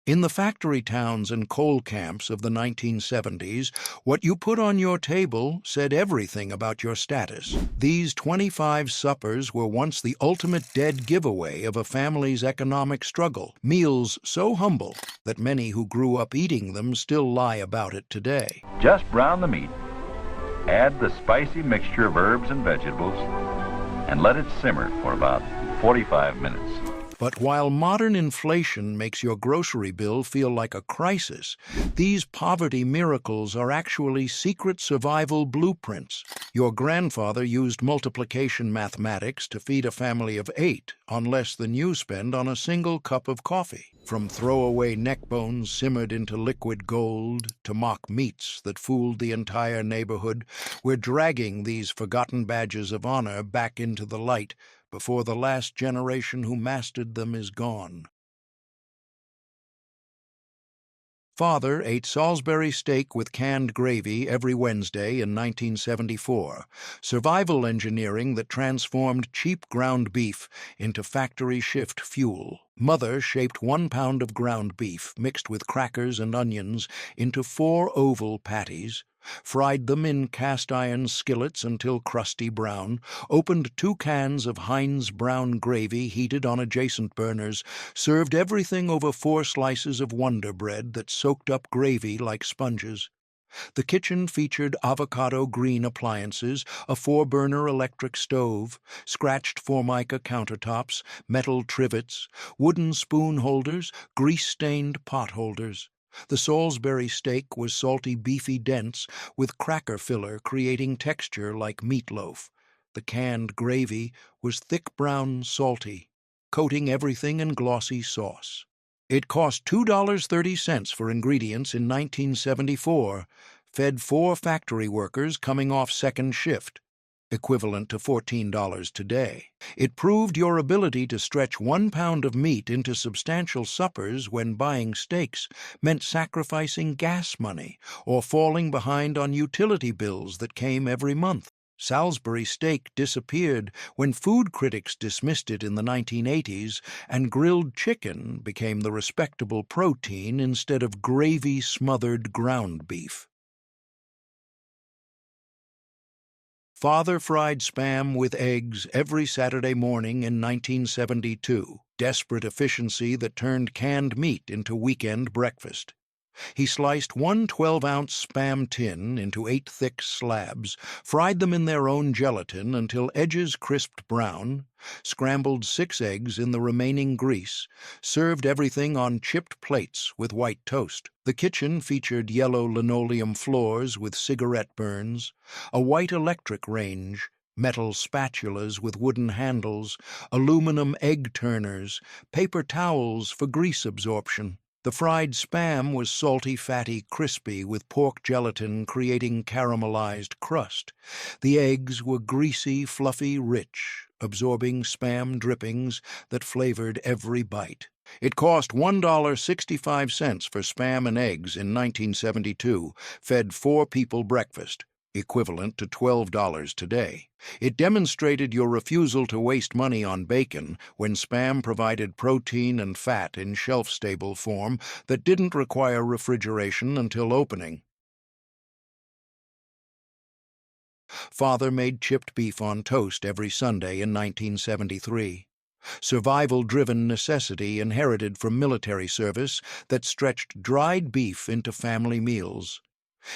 In the factory towns and coal camps of the 1970s, what you put on your table said everything about your status. These 25 suppers were once the ultimate dead giveaway of a family's economic struggle, meals so humble that many who grew up eating them still lie about it today. Just brown the meat, add the spicy mixture of herbs and vegetables, and let it simmer for about 45 minutes. But while modern inflation makes your grocery bill feel like a crisis, these poverty miracles are actually secret survival blueprints. Your grandfather used multiplication mathematics to feed a family of 8 on less than you spend on a single cup of coffee. From throwaway neck bones simmered into liquid gold to mock meats that fooled the entire neighborhood, we're dragging these forgotten badges of honor back into the light before the last generation who mastered them is gone. Father ate Salisbury steak with canned gravy every Wednesday in 1974, survival engineering that transformed cheap ground beef into factory shift fuel. Mother shaped 1 pound of ground beef mixed with crackers and onions into 4 oval patties, fried them in cast-iron skillets until crusty brown, opened 2 cans of Heinz brown gravy heated on adjacent burners, served everything over 4 slices of Wonder Bread that soaked up gravy like sponges. The kitchen featured avocado green appliances, a 4-burner electric stove, scratched Formica countertops, metal trivets, wooden spoon holders, grease-stained pot holders. The Salisbury steak was salty, beefy dense, with cracker filler creating texture like meatloaf. The canned gravy was thick brown, salty, coating everything in glossy sauce. It cost $2.30 for ingredients in 1974, fed 4 factory workers coming off second shift, equivalent to $14 today. It proved your ability to stretch 1 pound of meat into substantial suppers when buying steaks meant sacrificing gas money or falling behind on utility bills that came every month. Salisbury steak disappeared when food critics dismissed it in the 1980s, and grilled chicken became the respectable protein instead of gravy-smothered ground beef. Father fried Spam with eggs every Saturday morning in 1972, desperate efficiency that turned canned meat into weekend breakfast. He sliced 1 12-ounce Spam tin into 8 thick slabs, fried them in their own gelatin until edges crisped brown, scrambled 6 eggs in the remaining grease, served everything on chipped plates with white toast. The kitchen featured yellow linoleum floors with cigarette burns, a white electric range, metal spatulas with wooden handles, aluminum egg turners, paper towels for grease absorption. The fried Spam was salty, fatty, crispy, with pork gelatin creating caramelized crust. The eggs were greasy, fluffy, rich, absorbing Spam drippings that flavored every bite. It cost $1.65 for Spam and eggs in 1972, fed 4 people breakfast, equivalent to $12 today. It demonstrated your refusal to waste money on bacon when Spam provided protein and fat in shelf-stable form that didn't require refrigeration until opening. Father made chipped beef on toast every Sunday in 1973. Survival-driven necessity inherited from military service that stretched dried beef into family meals.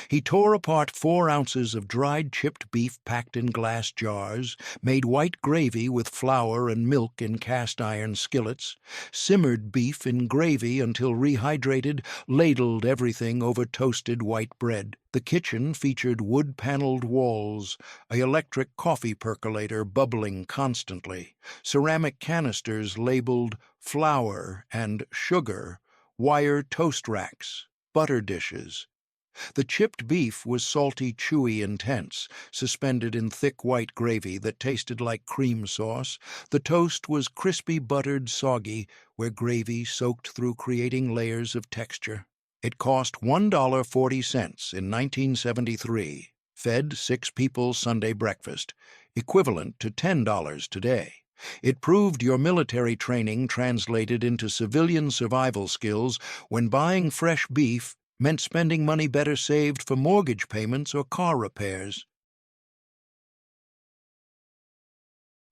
He tore apart 4 ounces of dried chipped beef packed in glass jars, made white gravy with flour and milk in cast-iron skillets, simmered beef in gravy until rehydrated, ladled everything over toasted white bread. The kitchen featured wood-paneled walls, an electric coffee percolator bubbling constantly, ceramic canisters labeled flour and sugar, wire toast racks, butter dishes. The chipped beef was salty, chewy, intense, suspended in thick white gravy that tasted like cream sauce. The toast was crispy, buttered, soggy, where gravy soaked through, creating layers of texture. It cost $1.40 in 1973, fed 6 people Sunday breakfast, equivalent to $10 today. It proved your military training translated into civilian survival skills when buying fresh beef meant spending money better saved for mortgage payments or car repairs.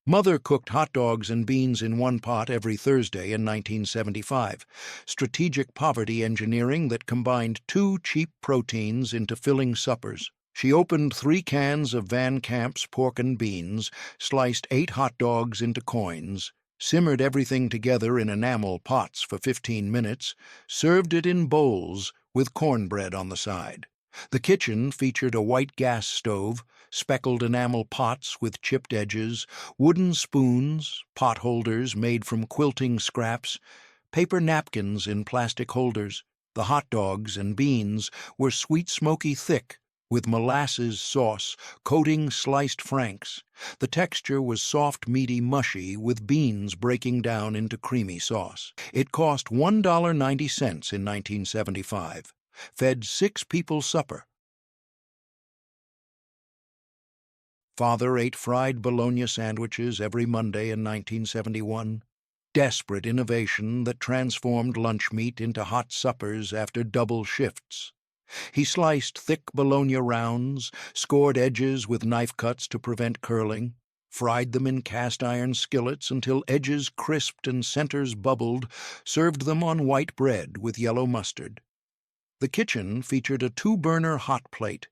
Mother cooked hot dogs and beans in one pot every Thursday in 1975, strategic poverty engineering that combined two cheap proteins into filling suppers. She opened 3 cans of Van Camp's pork and beans, sliced 8 hot dogs into coins, simmered everything together in enamel pots for 15 minutes, served it in bowls with cornbread on the side. The kitchen featured a white gas stove, speckled enamel pots with chipped edges, wooden spoons, pot holders made from quilting scraps, paper napkins in plastic holders. The hot dogs and beans were sweet smoky thick, with molasses sauce coating sliced franks. The texture was soft, meaty, mushy, with beans breaking down into creamy sauce. It cost $1.90 in 1975. Fed 6 people supper. Father ate fried bologna sandwiches every Monday in 1971. Desperate innovation that transformed lunch meat into hot suppers after double shifts. He sliced thick bologna rounds, scored edges with knife cuts to prevent curling, fried them in cast-iron skillets until edges crisped and centers bubbled, served them on white bread with yellow mustard. The kitchen featured a 2-burner hot plate,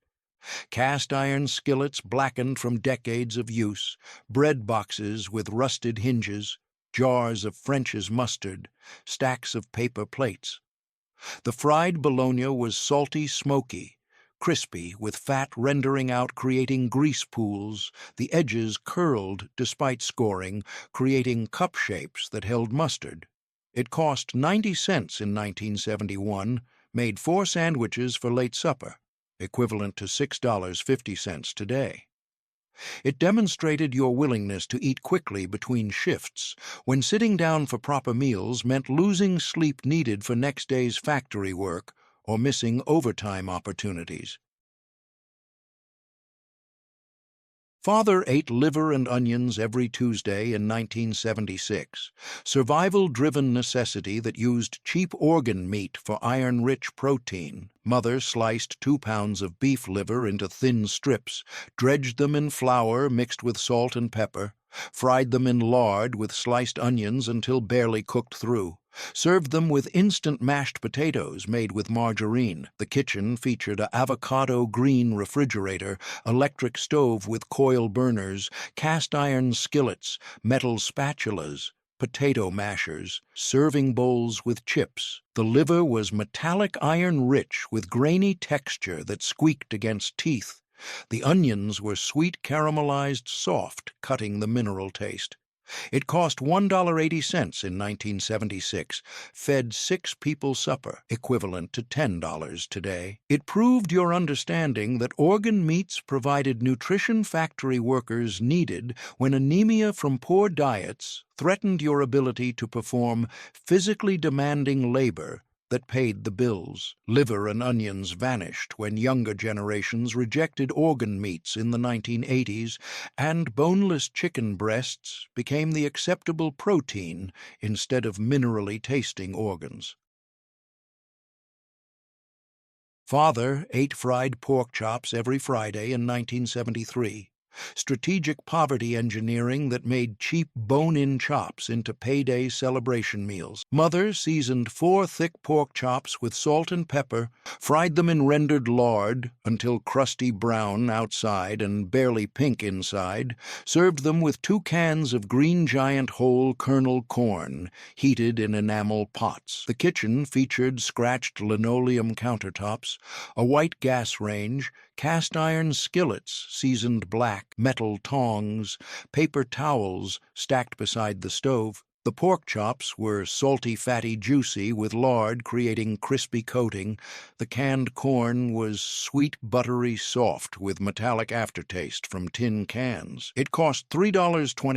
cast-iron skillets blackened from decades of use, bread boxes with rusted hinges, jars of French's mustard, stacks of paper plates. The fried bologna was salty, smoky, crispy, with fat rendering out, creating grease pools. The edges curled despite scoring, creating cup shapes that held mustard. It cost 90 cents in 1971, made 4 sandwiches for late supper, equivalent to $6.50 today. It demonstrated your willingness to eat quickly between shifts, when sitting down for proper meals meant losing sleep needed for next day's factory work or missing overtime opportunities. Father ate liver and onions every Tuesday in 1976, survival-driven necessity that used cheap organ meat for iron-rich protein. Mother sliced 2 pounds of beef liver into thin strips, dredged them in flour mixed with salt and pepper, fried them in lard with sliced onions until barely cooked through, served them with instant mashed potatoes made with margarine. The kitchen featured an avocado green refrigerator, electric stove with coil burners, cast-iron skillets, metal spatulas, potato mashers, serving bowls with chips. The liver was metallic iron-rich with grainy texture that squeaked against teeth. The onions were sweet caramelized soft, cutting the mineral taste. It cost $1.80 in 1976, fed 6 people supper, equivalent to $10 today. It proved your understanding that organ meats provided nutrition factory workers needed when anemia from poor diets threatened your ability to perform physically demanding labor that paid the bills. Liver and onions vanished when younger generations rejected organ meats in the 1980s, and boneless chicken breasts became the acceptable protein instead of minerally tasting organs. Father ate fried pork chops every Friday in 1973. Strategic poverty engineering that made cheap bone-in chops into payday celebration meals. Mother seasoned 4 thick pork chops with salt and pepper, fried them in rendered lard until crusty brown outside and barely pink inside, served them with 2 cans of Green Giant whole kernel corn, heated in enamel pots. The kitchen featured scratched linoleum countertops, a white gas range, cast-iron skillets seasoned black, metal tongs, paper towels stacked beside the stove. The pork chops were salty, fatty, juicy, with lard creating crispy coating. The canned corn was sweet, buttery, soft, with metallic aftertaste from tin cans. It cost $3.20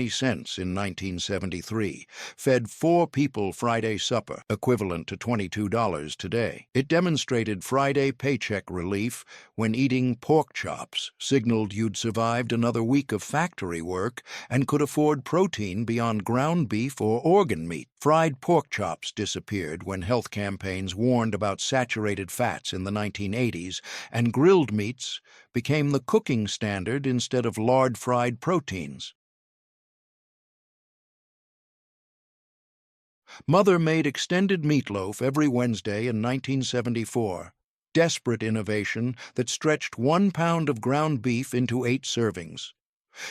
in 1973, fed 4 people Friday supper, equivalent to $22 today. It demonstrated Friday paycheck relief when eating pork chops signaled you'd survived another week of factory work and could afford protein beyond ground beef or organ meat. Fried pork chops disappeared when health campaigns warned about saturated fats in the 1980s, and grilled meats became the cooking standard instead of lard-fried proteins. Mother made extended meatloaf every Wednesday in 1974. Desperate innovation that stretched 1 pound of ground beef into 8 servings.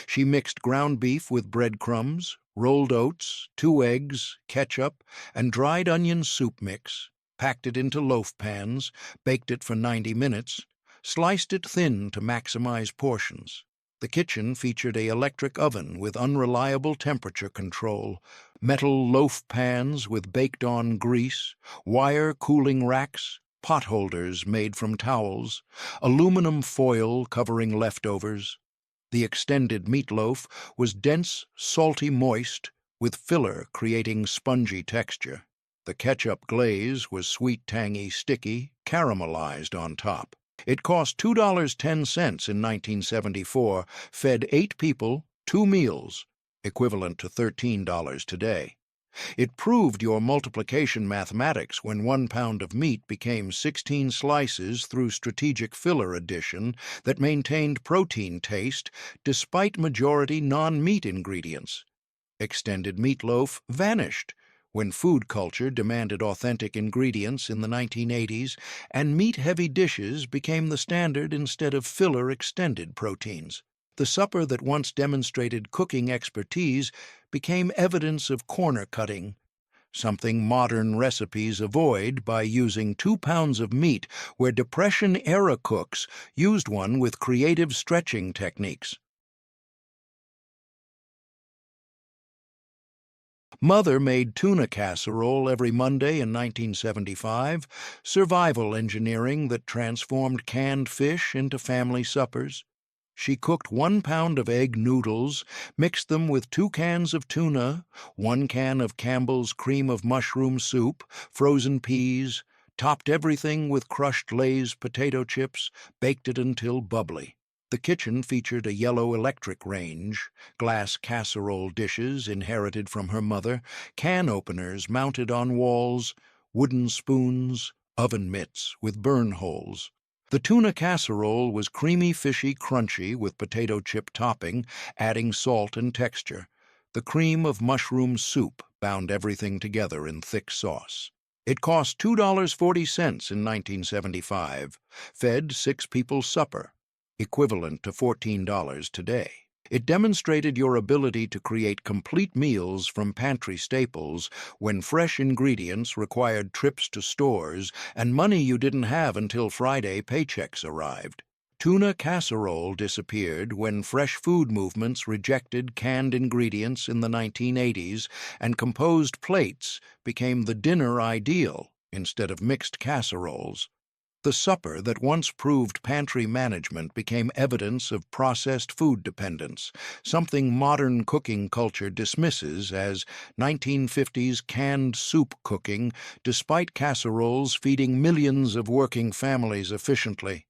She mixed ground beef with breadcrumbs, rolled oats, 2 eggs, ketchup, and dried onion soup mix, packed it into loaf pans, baked it for 90 minutes, sliced it thin to maximize portions. The kitchen featured an electric oven with unreliable temperature control, metal loaf pans with baked-on grease, wire cooling racks, pot holders made from towels, aluminum foil covering leftovers. The extended meatloaf was dense, salty, moist, with filler creating spongy texture. The ketchup glaze was sweet, tangy, sticky, caramelized on top. It cost $2.10 in 1974, fed 8 people, 2 meals, equivalent to $13 today. It proved your multiplication mathematics when 1 pound of meat became 16 slices through strategic filler addition that maintained protein taste despite majority non-meat ingredients. Extended meatloaf vanished when food culture demanded authentic ingredients in the 1980s, and meat-heavy dishes became the standard instead of filler-extended proteins. The supper that once demonstrated cooking expertise became evidence of corner cutting, something modern recipes avoid by using 2 pounds of meat where Depression-era cooks used one with creative stretching techniques. Mother made tuna casserole every Monday in 1975, survival engineering that transformed canned fish into family suppers. She cooked 1 pound of egg noodles, mixed them with 2 cans of tuna, 1 can of Campbell's cream of mushroom soup, frozen peas, topped everything with crushed Lay's potato chips, baked it until bubbly. The kitchen featured a yellow electric range, glass casserole dishes inherited from her mother, can openers mounted on walls, wooden spoons, oven mitts with burn holes. The tuna casserole was creamy, fishy, crunchy with potato chip topping, adding salt and texture. The cream of mushroom soup bound everything together in thick sauce. It cost $2.40 in 1975, fed 6 people supper, equivalent to $14 today. It demonstrated your ability to create complete meals from pantry staples when fresh ingredients required trips to stores and money you didn't have until Friday paychecks arrived. Tuna casserole disappeared when fresh food movements rejected canned ingredients in the 1980s, and composed plates became the dinner ideal instead of mixed casseroles. The supper that once proved pantry management became evidence of processed food dependence, something modern cooking culture dismisses as 1950s canned soup cooking, despite casseroles feeding millions of working families efficiently.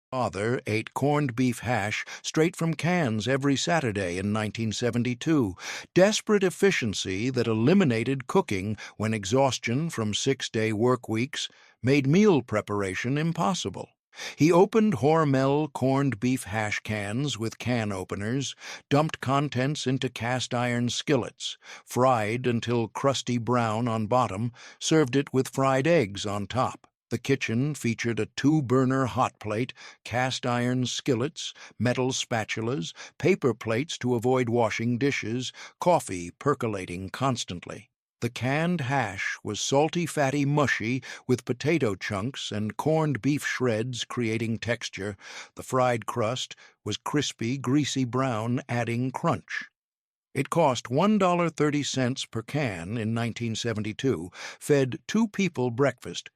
Father ate corned beef hash straight from cans every Saturday in 1972, desperate efficiency that eliminated cooking when exhaustion from 6-day work weeks made meal preparation impossible. He opened Hormel corned beef hash cans with can openers, dumped contents into cast-iron skillets, fried until crusty brown on bottom, served it with fried eggs on top. The kitchen featured a 2-burner hot plate, cast-iron skillets, metal spatulas, paper plates to avoid washing dishes, coffee percolating constantly. The canned hash was salty, fatty, mushy with potato chunks and corned beef shreds creating texture. The fried crust was crispy, greasy brown, adding crunch. It cost $1.30 per can in 1972, fed 2 people breakfast,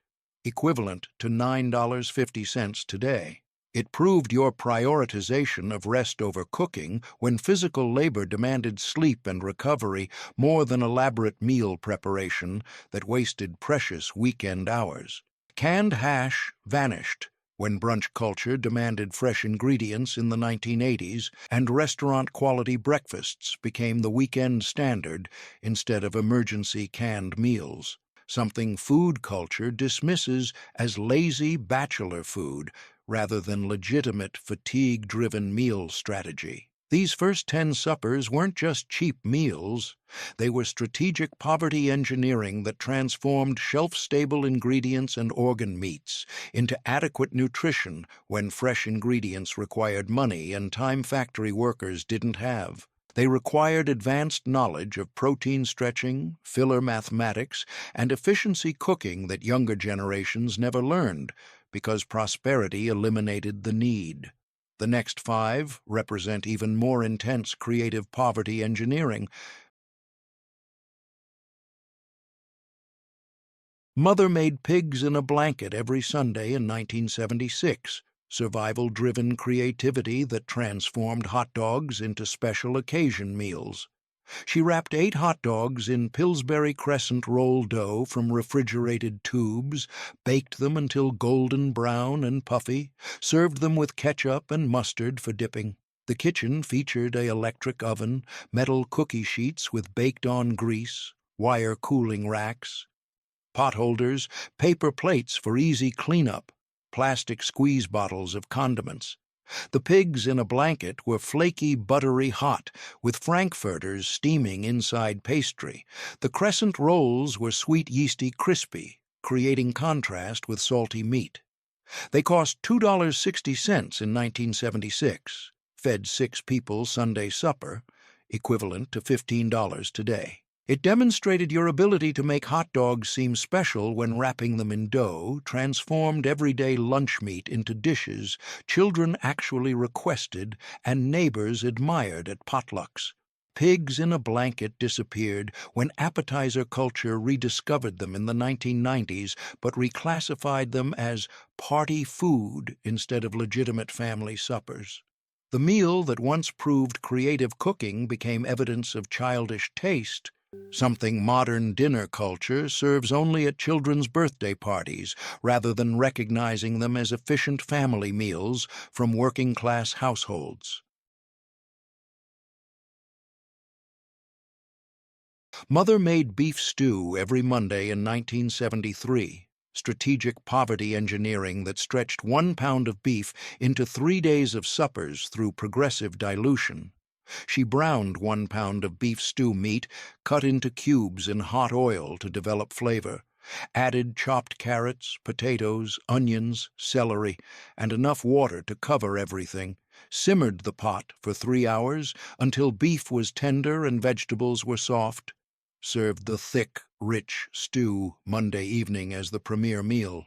equivalent to $9.50 today. It proved your prioritization of rest over cooking when physical labor demanded sleep and recovery more than elaborate meal preparation that wasted precious weekend hours. Canned hash vanished when brunch culture demanded fresh ingredients in the 1980s and restaurant-quality breakfasts became the weekend standard instead of emergency canned meals, something food culture dismisses as lazy bachelor food rather than legitimate fatigue-driven meal strategy. These first 10 suppers weren't just cheap meals, they were strategic poverty engineering that transformed shelf-stable ingredients and organ meats into adequate nutrition when fresh ingredients required money and time factory workers didn't have. They required advanced knowledge of protein stretching, filler mathematics, and efficiency cooking that younger generations never learned because prosperity eliminated the need. The next 5 represent even more intense creative poverty engineering. Mother made pigs in a blanket every Sunday in 1976, survival-driven creativity that transformed hot dogs into special occasion meals. She wrapped 8 hot dogs in Pillsbury Crescent roll dough from refrigerated tubes, baked them until golden brown and puffy, served them with ketchup and mustard for dipping. The kitchen featured an electric oven, metal cookie sheets with baked-on grease, wire cooling racks, pot holders, paper plates for easy cleanup, plastic squeeze bottles of condiments. The pigs in a blanket were flaky, buttery hot, with frankfurters steaming inside pastry. The crescent rolls were sweet, yeasty, crispy, creating contrast with salty meat. They cost $2.60 in 1976, fed 6 people Sunday supper, equivalent to $15 today. It demonstrated your ability to make hot dogs seem special when wrapping them in dough, transformed everyday lunch meat into dishes children actually requested and neighbors admired at potlucks. Pigs in a blanket disappeared when appetizer culture rediscovered them in the 1990s but reclassified them as party food instead of legitimate family suppers. The meal that once proved creative cooking became evidence of childish taste, something modern dinner culture serves only at children's birthday parties rather than recognizing them as efficient family meals from working-class households. Mother made beef stew every Monday in 1973, strategic poverty engineering that stretched 1 pound of beef into 3 days of suppers through progressive dilution. She browned 1 pound of beef stew meat, cut into cubes in hot oil to develop flavor, added chopped carrots, potatoes, onions, celery, and enough water to cover everything, simmered the pot for 3 hours until beef was tender and vegetables were soft, served the thick, rich stew Monday evening as the premier meal.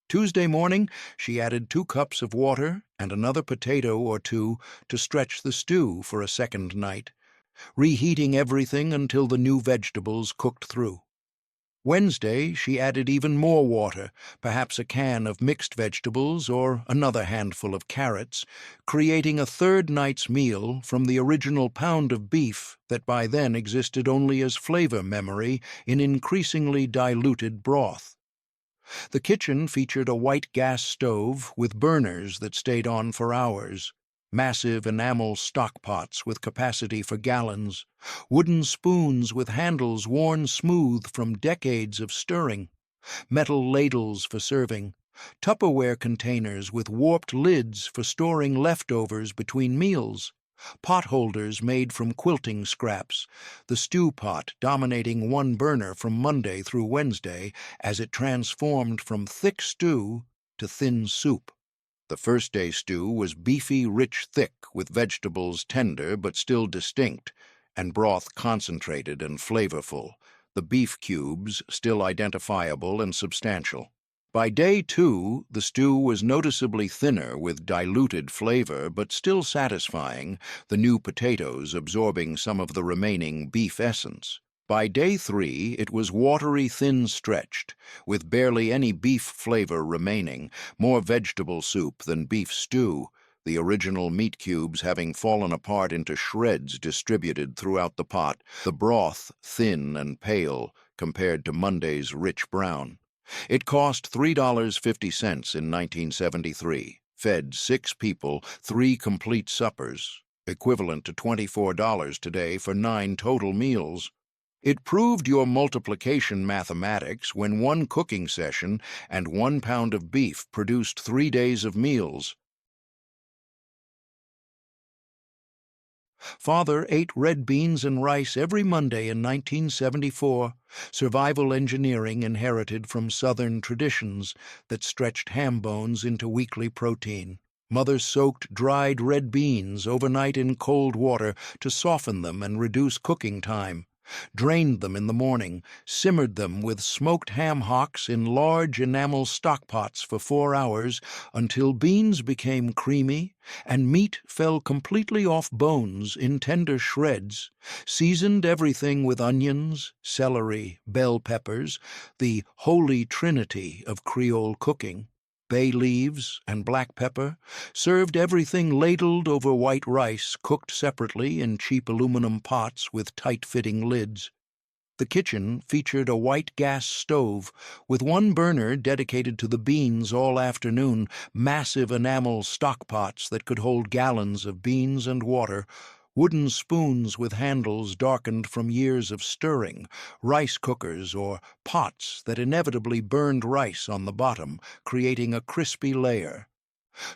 Tuesday morning, she added 2 cups of water and another potato or 2 to stretch the stew for a second night, reheating everything until the new vegetables cooked through. Wednesday, she added even more water, perhaps a can of mixed vegetables or another handful of carrots, creating a third night's meal from the original pound of beef that by then existed only as flavor memory in increasingly diluted broth. The kitchen featured a white gas stove with burners that stayed on for hours, massive enamel stockpots with capacity for gallons, wooden spoons with handles worn smooth from decades of stirring, metal ladles for serving, Tupperware containers with warped lids for storing leftovers between meals, pot holders made from quilting scraps, the stew pot dominating one burner from Monday through Wednesday as it transformed from thick stew to thin soup. The first day stew was beefy, rich, thick, with vegetables tender but still distinct, and broth concentrated and flavorful. the beef cubes still identifiable and substantial. By day 2, the stew was noticeably thinner with diluted flavor but still satisfying, the new potatoes absorbing some of the remaining beef essence. By day 3, it was watery thin-stretched, with barely any beef flavor remaining, more vegetable soup than beef stew, the original meat cubes having fallen apart into shreds distributed throughout the pot, the broth thin and pale compared to Monday's rich brown. It cost $3.50 in 1973, fed 6 people 3 complete suppers, equivalent to $24 today for 9 total meals. It proved your multiplication mathematics when 1 cooking session and 1 pound of beef produced 3 days of meals. Father ate red beans and rice every Monday in 1974, survival engineering inherited from Southern traditions that stretched ham bones into weekly protein. Mother soaked dried red beans overnight in cold water to soften them and reduce cooking time, drained them in the morning, simmered them with smoked ham hocks in large enamel stockpots for 4 hours until beans became creamy and meat fell completely off bones in tender shreds, seasoned everything with onions, celery, bell peppers, the holy trinity of Creole cooking, bay leaves and black pepper, served everything ladled over white rice cooked separately in cheap aluminum pots with tight-fitting lids. The kitchen featured a white gas stove with 1 burner dedicated to the beans all afternoon, massive enamel stockpots that could hold gallons of beans and water, wooden spoons with handles darkened from years of stirring, rice cookers or pots that inevitably burned rice on the bottom, creating a crispy layer,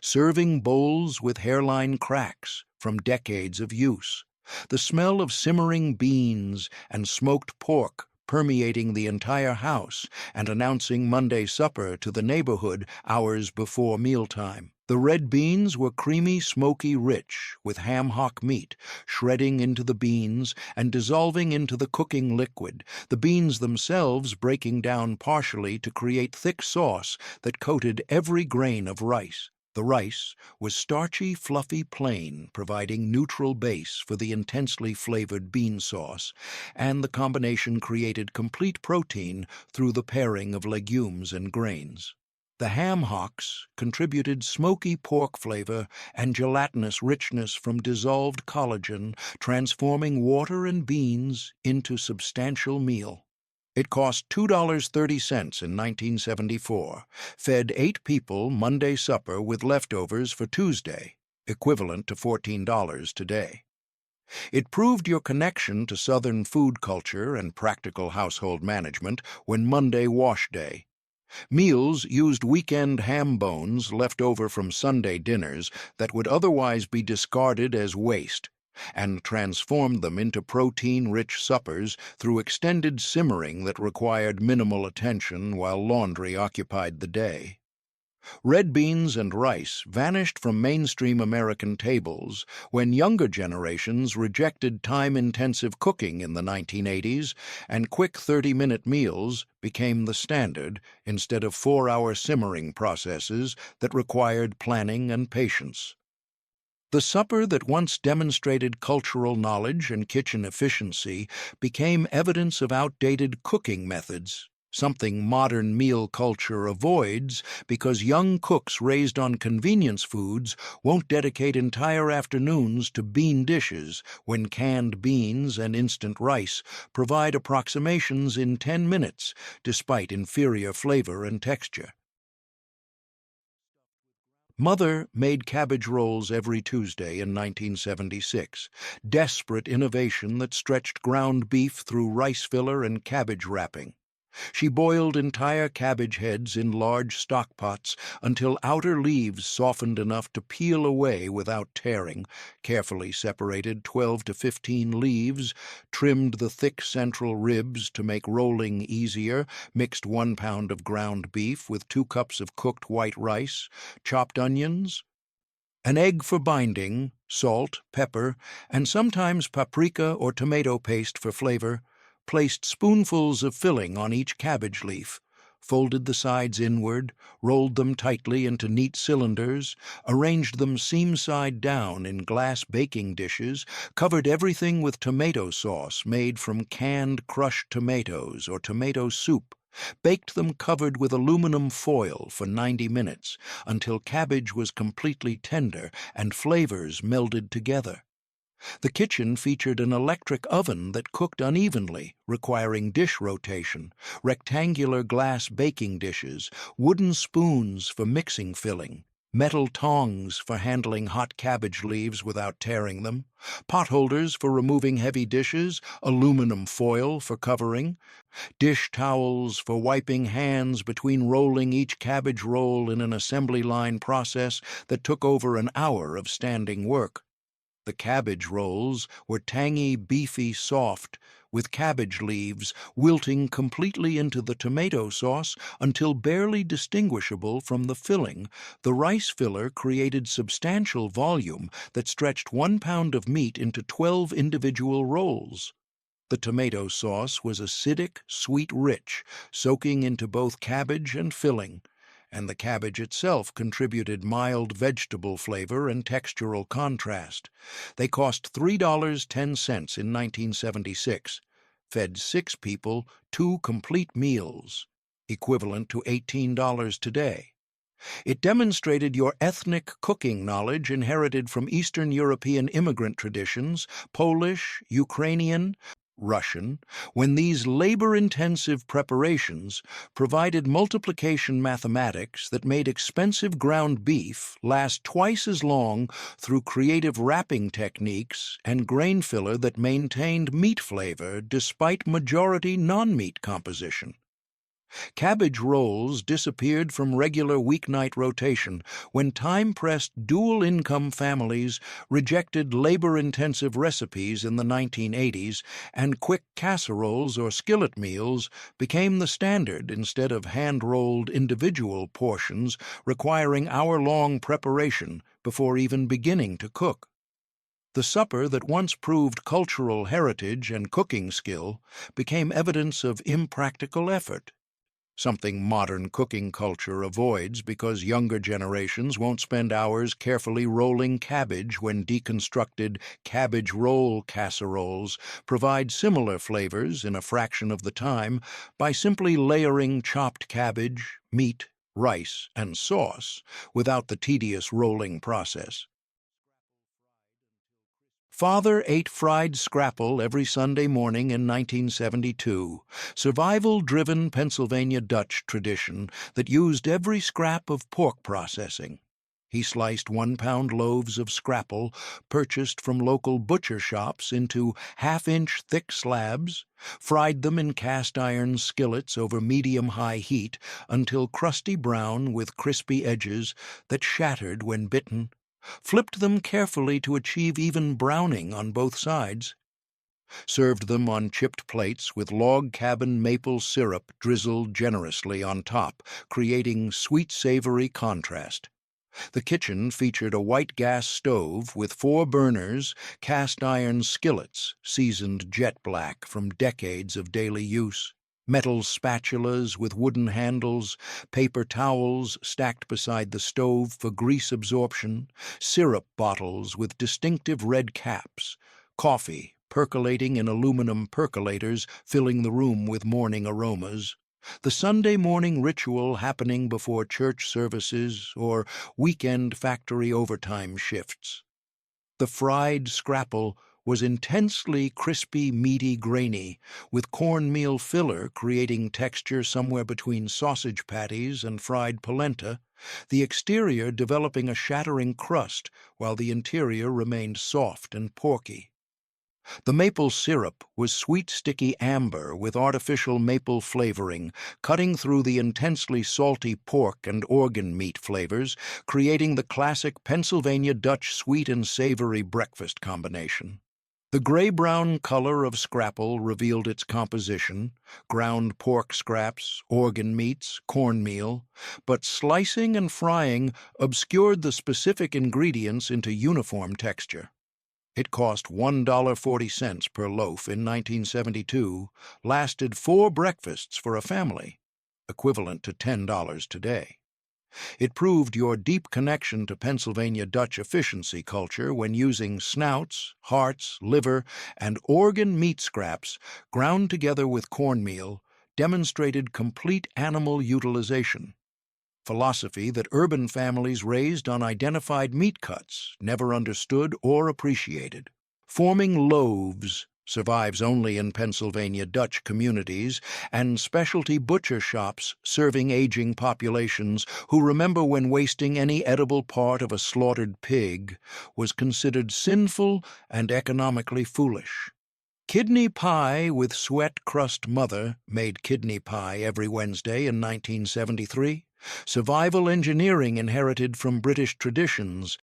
serving bowls with hairline cracks from decades of use, the smell of simmering beans and smoked pork permeating the entire house and announcing Monday supper to the neighborhood hours before mealtime. The red beans were creamy, smoky rich, with ham hock meat, shredding into the beans and dissolving into the cooking liquid, the beans themselves breaking down partially to create thick sauce that coated every grain of rice. The rice was starchy, fluffy plain, providing neutral base for the intensely flavored bean sauce, and the combination created complete protein through the pairing of legumes and grains. The ham hocks contributed smoky pork flavor and gelatinous richness from dissolved collagen, transforming water and beans into substantial meal. It cost $2.30 in 1974, fed 8 people Monday supper with leftovers for Tuesday, equivalent to $14 today. It proved your connection to Southern food culture and practical household management when Monday wash day. Meals used weekend ham bones left over from Sunday dinners that would otherwise be discarded as waste, and transformed them into protein-rich suppers through extended simmering that required minimal attention while laundry occupied the day. Red beans and rice vanished from mainstream American tables when younger generations rejected time-intensive cooking in the 1980s, and quick 30-minute meals became the standard instead of 4-hour simmering processes that required planning and patience. The supper that once demonstrated cultural knowledge and kitchen efficiency became evidence of outdated cooking methods, something modern meal culture avoids because young cooks raised on convenience foods won't dedicate entire afternoons to bean dishes when canned beans and instant rice provide approximations in 10 minutes despite inferior flavor and texture. Mother made cabbage rolls every Tuesday in 1976, desperate innovation that stretched ground beef through rice filler and cabbage wrapping. She boiled entire cabbage heads in large stock pots until outer leaves softened enough to peel away without tearing, carefully separated 12 to 15 leaves, trimmed the thick central ribs to make rolling easier, mixed 1 pound of ground beef with 2 cups of cooked white rice, chopped onions, an egg for binding, salt, pepper, and sometimes paprika or tomato paste for flavor, placed spoonfuls of filling on each cabbage leaf, folded the sides inward, rolled them tightly into neat cylinders, arranged them seam-side down in glass baking dishes, covered everything with tomato sauce made from canned crushed tomatoes or tomato soup, baked them covered with aluminum foil for 90 minutes until cabbage was completely tender and flavors melded together. The kitchen featured an electric oven that cooked unevenly, requiring dish rotation, rectangular glass baking dishes, wooden spoons for mixing filling, metal tongs for handling hot cabbage leaves without tearing them, pot holders for removing heavy dishes, aluminum foil for covering, dish towels for wiping hands between rolling each cabbage roll in an assembly line process that took over an hour of standing work. The cabbage rolls were tangy, beefy, soft, with cabbage leaves wilting completely into the tomato sauce until barely distinguishable from the filling. The rice filler created substantial volume that stretched 1 pound of meat into 12 individual rolls. The tomato sauce was acidic, sweet-rich, soaking into both cabbage and filling, and the cabbage itself contributed mild vegetable flavor and textural contrast. They cost $3.10 in 1976, fed 6 people 2 complete meals, equivalent to $18 today. It demonstrated your ethnic cooking knowledge inherited from Eastern European immigrant traditions, Polish, Ukrainian, Russian, when these labor-intensive preparations provided multiplication mathematics that made expensive ground beef last twice as long through creative wrapping techniques and grain filler that maintained meat flavor despite majority non-meat composition. Cabbage rolls disappeared from regular weeknight rotation when time-pressed dual-income families rejected labor-intensive recipes in the 1980s, and quick casseroles or skillet meals became the standard instead of hand-rolled individual portions requiring hour-long preparation before even beginning to cook. The supper that once proved cultural heritage and cooking skill became evidence of impractical effort, something modern cooking culture avoids because younger generations won't spend hours carefully rolling cabbage when deconstructed cabbage roll casseroles provide similar flavors in a fraction of the time by simply layering chopped cabbage, meat, rice, and sauce without the tedious rolling process. Father ate fried scrapple every Sunday morning in 1972, survival-driven Pennsylvania Dutch tradition that used every scrap of pork processing. He sliced 1-pound loaves of scrapple, purchased from local butcher shops, into half-inch thick slabs, fried them in cast-iron skillets over medium-high heat until crusty brown with crispy edges that shattered when bitten, flipped them carefully to achieve even browning on both sides, served them on chipped plates with log cabin maple syrup drizzled generously on top, creating sweet-savory contrast. The kitchen featured a white gas stove with 4 burners, cast-iron skillets seasoned jet black from decades of daily use, metal spatulas with wooden handles, paper towels stacked beside the stove for grease absorption, syrup bottles with distinctive red caps, coffee percolating in aluminum percolators filling the room with morning aromas, the Sunday morning ritual happening before church services or weekend factory overtime shifts. The fried scrapple was intensely crispy, meaty, grainy, with cornmeal filler creating texture somewhere between sausage patties and fried polenta, the exterior developing a shattering crust while the interior remained soft and porky. The maple syrup was sweet, sticky amber with artificial maple flavoring, cutting through the intensely salty pork and organ meat flavors, creating the classic Pennsylvania Dutch sweet and savory breakfast combination. The gray-brown color of scrapple revealed its composition: ground pork scraps, organ meats, cornmeal, but slicing and frying obscured the specific ingredients into uniform texture. It cost $1.40 per loaf in 1972, lasted 4 breakfasts for a family, equivalent to $10 today. It proved your deep connection to Pennsylvania Dutch efficiency culture when using snouts, hearts, liver, and organ meat scraps ground together with cornmeal demonstrated complete animal utilization. Philosophy that urban families raised on identified meat cuts never understood or appreciated. Forming loaves survives only in Pennsylvania Dutch communities and specialty butcher shops serving aging populations who remember when wasting any edible part of a slaughtered pig was considered sinful and economically foolish. Kidney pie with sweat crust mother made kidney pie every Wednesday in 1973. Survival engineering inherited from British traditions.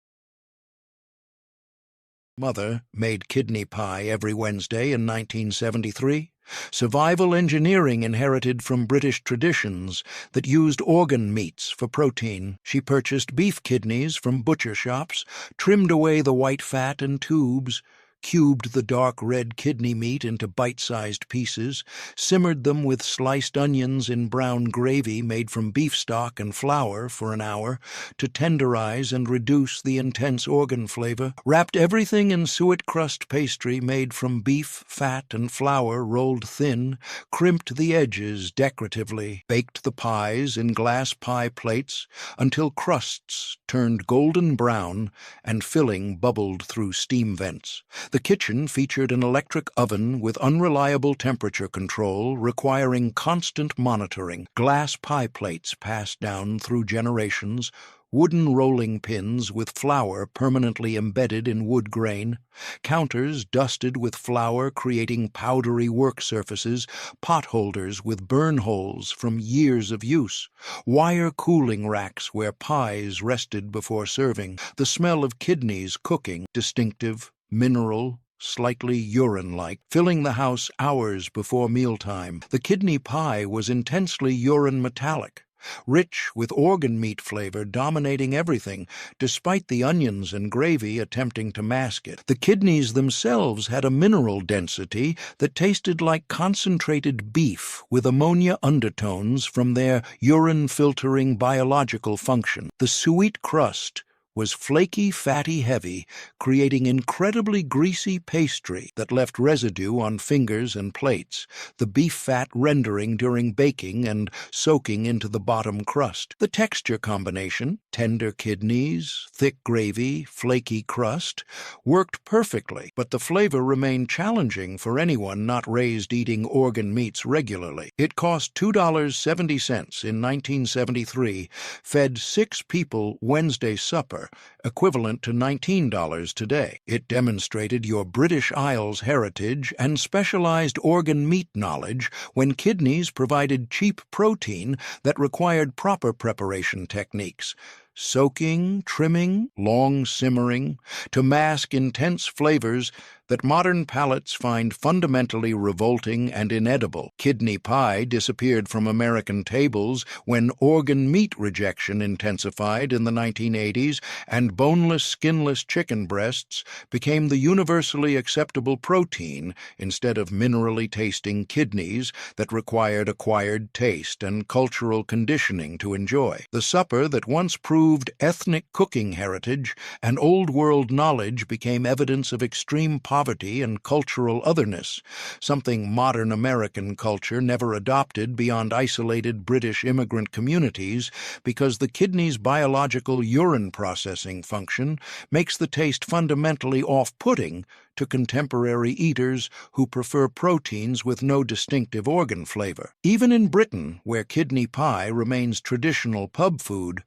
Mother made kidney pie every Wednesday in 1973. Survival engineering inherited from British traditions that used organ meats for protein. She purchased beef kidneys from butcher shops, trimmed away the white fat and tubes, cubed the dark red kidney meat into bite-sized pieces, simmered them with sliced onions in brown gravy made from beef stock and flour for an hour to tenderize and reduce the intense organ flavor, wrapped everything in suet crust pastry made from beef, fat, and flour rolled thin, crimped the edges decoratively, baked the pies in glass pie plates until crusts turned golden brown and filling bubbled through steam vents. The kitchen featured an electric oven with unreliable temperature control requiring constant monitoring, glass pie plates passed down through generations, wooden rolling pins with flour permanently embedded in wood grain, counters dusted with flour creating powdery work surfaces, pot holders with burn holes from years of use, wire cooling racks where pies rested before serving, the smell of kidneys cooking, distinctive, mineral, slightly urine-like, filling the house hours before mealtime. The kidney pie was intensely urine metallic, rich with organ meat flavor dominating everything, despite the onions and gravy attempting to mask it. The kidneys themselves had a mineral density that tasted like concentrated beef with ammonia undertones from their urine-filtering biological function. The sweet crust was flaky, fatty, heavy, creating incredibly greasy pastry that left residue on fingers and plates, the beef fat rendering during baking and soaking into the bottom crust. The texture combination, tender kidneys, thick gravy, flaky crust, worked perfectly, but the flavor remained challenging for anyone not raised eating organ meats regularly. It cost $2.70 in 1973, fed 6 people Wednesday supper, equivalent to $19 today. It demonstrated your British Isles heritage and specialized organ meat knowledge when kidneys provided cheap protein that required proper preparation techniques. Soaking, trimming, long simmering, to mask intense flavors that modern palates find fundamentally revolting and inedible. Kidney pie disappeared from American tables when organ meat rejection intensified in the 1980s, and boneless, skinless chicken breasts became the universally acceptable protein instead of minerally tasting kidneys that required acquired taste and cultural conditioning to enjoy. The supper that once proved ethnic cooking heritage and old-world knowledge became evidence of extreme poverty and cultural otherness, something modern American culture never adopted beyond isolated British immigrant communities because the kidney's biological urine processing function makes the taste fundamentally off-putting to contemporary eaters who prefer proteins with no distinctive organ flavor. Even in Britain, where kidney pie remains traditional pub food,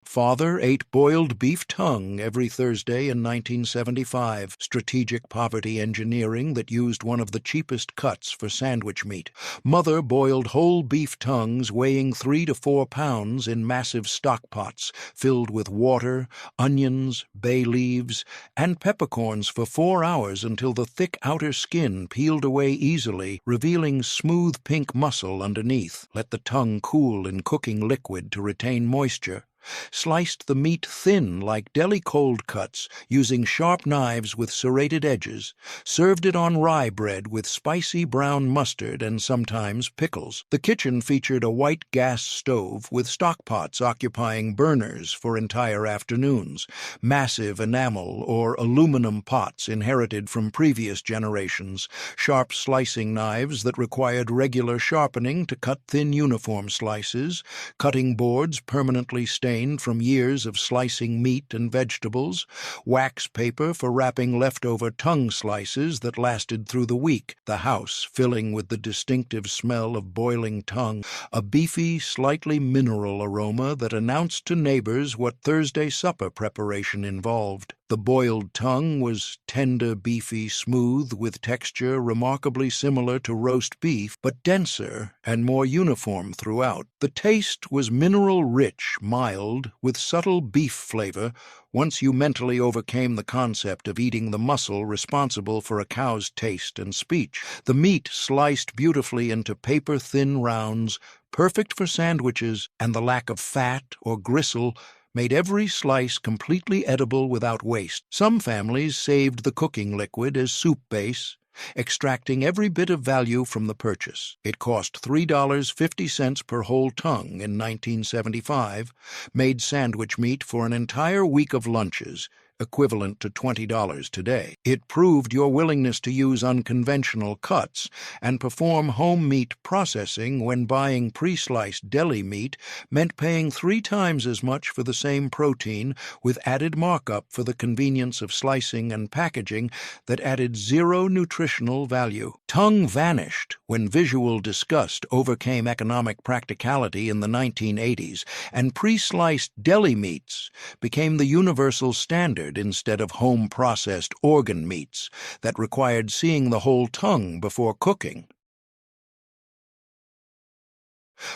Father ate boiled beef tongue every Thursday in 1975, strategic poverty engineering that used one of the cheapest cuts for sandwich meat. Mother boiled whole beef tongues weighing 3 to 4 pounds in massive stock pots filled with water, onions, bay leaves, and peppercorns for 4 hours until the thick outer skin peeled away easily, revealing smooth pink muscle underneath. Let the tongue cool in cooking liquid to retain moisture. Sliced the meat thin like deli cold cuts using sharp knives with serrated edges, served it on rye bread with spicy brown mustard and sometimes pickles. The kitchen featured a white gas stove with stockpots occupying burners for entire afternoons, massive enamel or aluminum pots inherited from previous generations, sharp slicing knives that required regular sharpening to cut thin uniform slices, cutting boards permanently stained from years of slicing meat and vegetables, wax paper for wrapping leftover tongue slices that lasted through the week, the house filling with the distinctive smell of boiling tongue, a beefy, slightly mineral aroma that announced to neighbors what Thursday supper preparation involved. The boiled tongue was tender, beefy, smooth, with texture remarkably similar to roast beef, but denser and more uniform throughout. The taste was mineral-rich, mild, with subtle beef flavor once you mentally overcame the concept of eating the muscle responsible for a cow's taste and speech. The meat sliced beautifully into paper-thin rounds, perfect for sandwiches, and the lack of fat or gristle made every slice completely edible without waste. Some families saved the cooking liquid as soup base, extracting every bit of value from the purchase. It cost $3.50 per whole tongue in 1975, made sandwich meat for an entire week of lunches, equivalent to $20 today. It proved your willingness to use unconventional cuts and perform home meat processing when buying pre-sliced deli meat meant paying 3 times as much for the same protein with added markup for the convenience of slicing and packaging that added zero nutritional value. Tongue vanished when visual disgust overcame economic practicality in the 1980s, and pre-sliced deli meats became the universal standard instead of home-processed organ meats that required seeing the whole tongue before cooking.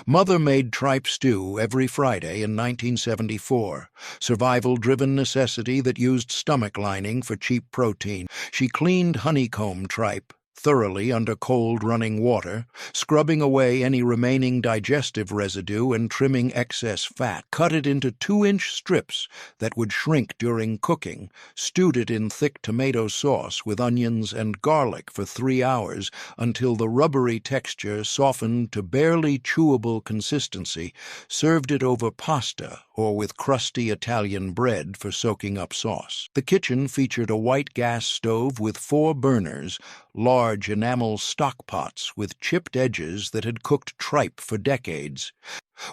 Mother made tripe stew every Friday in 1974, survival-driven necessity that used stomach lining for cheap protein. She cleaned honeycomb tripe thoroughly under cold running water, scrubbing away any remaining digestive residue and trimming excess fat. Cut it into 2-inch strips that would shrink during cooking, stewed it in thick tomato sauce with onions and garlic for 3 hours until the rubbery texture softened to barely chewable consistency, served it over pasta or with crusty Italian bread for soaking up sauce. The kitchen featured a white gas stove with 4 burners, large enamel stockpots with chipped edges that had cooked tripe for decades,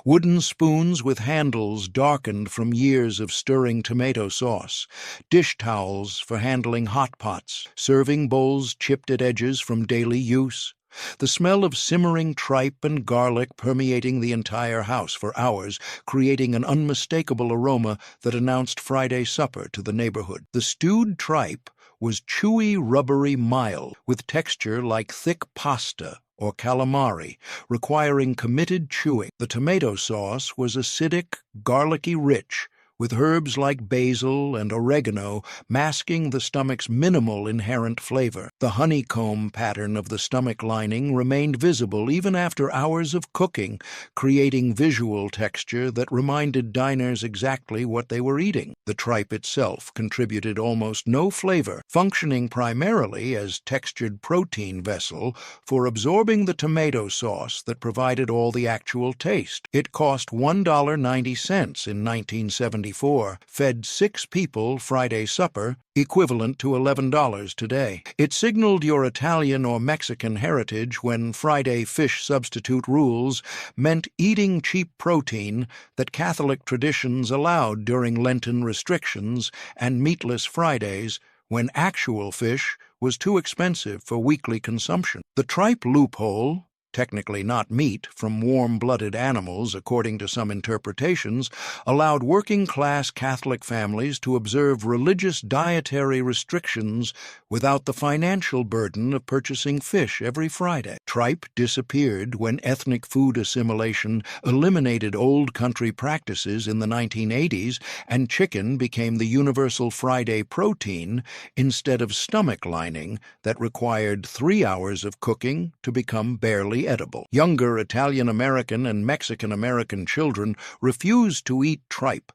wooden spoons with handles darkened from years of stirring tomato sauce, dish towels for handling hot pots, serving bowls chipped at edges from daily use, the smell of simmering tripe and garlic permeating the entire house for hours, creating an unmistakable aroma that announced Friday supper to the neighborhood. The stewed tripe was chewy, rubbery, mild, with texture like thick pasta or calamari, requiring committed chewing. The tomato sauce was acidic, garlicky rich, with herbs like basil and oregano masking the stomach's minimal inherent flavor. The honeycomb pattern of the stomach lining remained visible even after hours of cooking, creating visual texture that reminded diners exactly what they were eating. The tripe itself contributed almost no flavor, functioning primarily as textured protein vessel for absorbing the tomato sauce that provided all the actual taste. It cost $1.90 in 1974, fed 6 people Friday supper, equivalent to $11 today. It signaled your Italian or Mexican heritage when Friday fish substitute rules meant eating cheap protein that Catholic traditions allowed during Lenten restrictions and meatless Fridays when actual fish was too expensive for weekly consumption. The tripe loophole, technically not meat from warm-blooded animals according to some interpretations, allowed working-class Catholic families to observe religious dietary restrictions without the financial burden of purchasing fish every Friday. Tripe disappeared when ethnic food assimilation eliminated old country practices in the 1980s, and chicken became the universal Friday protein instead of stomach lining that required 3 hours of cooking to become barely barely edible. Younger Italian-American and Mexican-American children refused to eat tripe.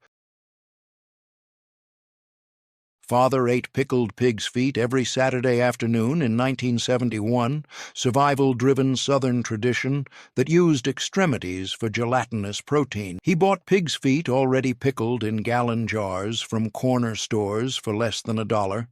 Father ate pickled pig's feet every Saturday afternoon in 1971, survival-driven Southern tradition that used extremities for gelatinous protein. He bought pig's feet already pickled in gallon jars from corner stores for less than $1.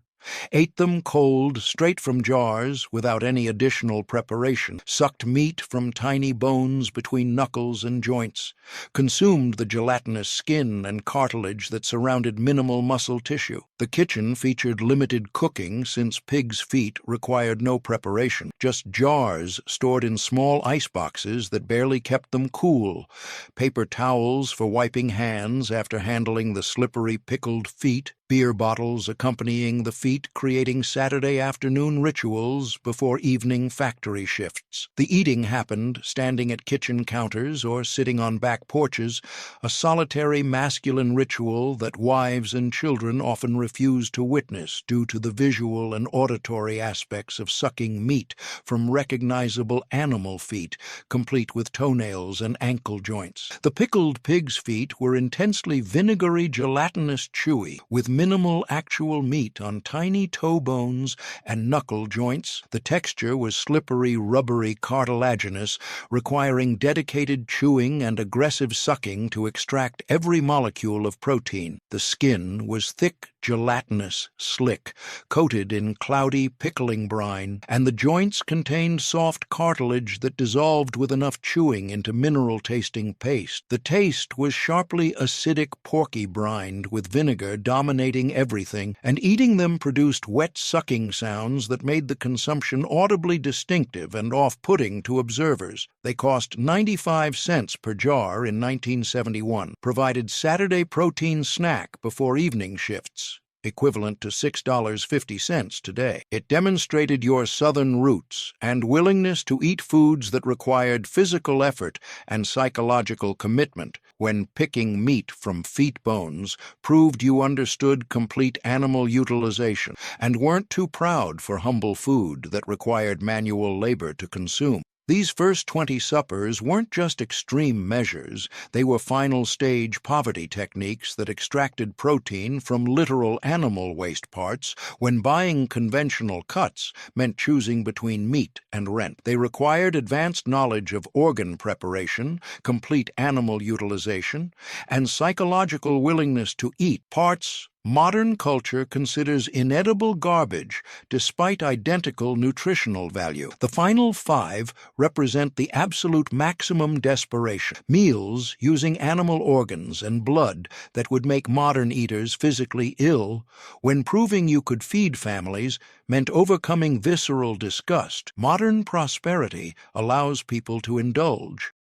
Ate them cold, straight from jars, without any additional preparation, sucked meat from tiny bones between knuckles and joints, consumed the gelatinous skin and cartilage that surrounded minimal muscle tissue. The kitchen featured limited cooking since pig's feet required no preparation, just jars stored in small ice boxes that barely kept them cool, paper towels for wiping hands after handling the slippery pickled feet, beer bottles accompanying the feet, creating Saturday afternoon rituals before evening factory shifts. The eating happened standing at kitchen counters or sitting on back porches, a solitary masculine ritual that wives and children often refused to witness due to the visual and auditory aspects of sucking meat from recognizable animal feet, complete with toenails and ankle joints. The pickled pig's feet were intensely vinegary, gelatinous chewy, with minimal actual meat on tiny toe bones and knuckle joints. The texture was slippery, rubbery, cartilaginous, requiring dedicated chewing and aggressive sucking to extract every molecule of protein. The skin was thick, gelatinous, slick, coated in cloudy pickling brine, and the joints contained soft cartilage that dissolved with enough chewing into mineral-tasting paste. The taste was sharply acidic, porky brined, with vinegar dominating everything, and eating them produced wet sucking sounds that made the consumption audibly distinctive and off-putting to observers. They cost 95 cents per jar in 1971, provided Saturday protein snack before evening shifts, equivalent to $6.50 today. It demonstrated your Southern roots and willingness to eat foods that required physical effort and psychological commitment. When picking meat from feet bones proved you understood complete animal utilization and weren't too proud for humble food that required manual labor to consume. These first 20 suppers weren't just extreme measures, they were final-stage poverty techniques that extracted protein from literal animal waste parts when buying conventional cuts meant choosing between meat and rent. They required advanced knowledge of organ preparation, complete animal utilization, and psychological willingness to eat parts modern culture considers inedible garbage despite identical nutritional value. The final 5 represent the absolute maximum desperation. Meals using animal organs and blood that would make modern eaters physically ill, when proving you could feed families meant overcoming visceral disgust. Modern prosperity allows people to indulge.